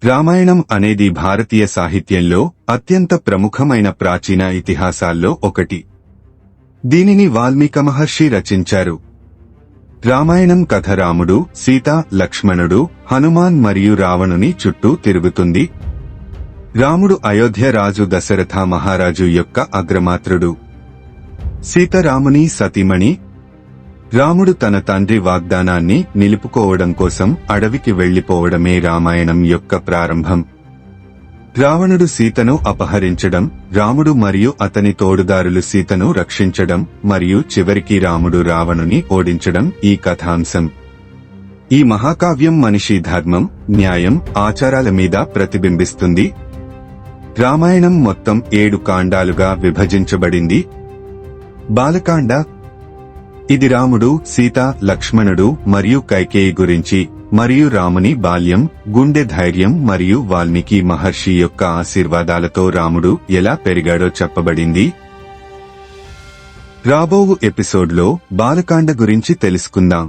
రామాయణం అనేది భారతీయ సాహిత్యంలో అత్యంత ప్రముఖమైన ప్రాచీన ఇతిహాసాల్లో ఒకటి. దీనిని వాల్మీకి మహర్షి రచించారు. రామాయణం కథ రాముడు, సీత, లక్ష్మణుడు, హనుమాన్ మరియు రావణుని చుట్టూ తిరుగుతుంది. రాముడు అయోధ్య రాజు దశరథ మహారాజు యొక్క అగ్రమాత్రుడు. సీత రాముని సతీమణి. రాముడు తన తండ్రి వాగ్దానాన్ని నిలుపుకోవడం కోసం అడవికి వెళ్లిపోవడమే రామాయణం యొక్క ప్రారంభం. రావణుడు సీతను అపహరించడం, రాముడు మరియు అతని తోడుదారులు సీతను రక్షించడం మరియు చివరికి రాముడు రావణుని ఓడించడం ఈ కథాంశం. ఈ మహాకావ్యం మనిషి ధర్మం, న్యాయం, ఆచారాల మీద ప్రతిబింబిస్తుంది. రామాయణం మొత్తం 7 కాండాలుగా విభజించబడింది. బాలకాండ. ఇది రాముడు, సీత, లక్ష్మణుడు మరియు కైకేయి గురించి మరియు రాముని బాల్యం, గుండె ధైర్యం మరియు వాల్మీకి మహర్షి యొక్క ఆశీర్వాదాలతో రాముడు ఎలా పెరిగాడో చెప్పబడింది. రాబోవు ఎపిసోడ్లో బాలకాండ గురించి తెలుసుకుందాం.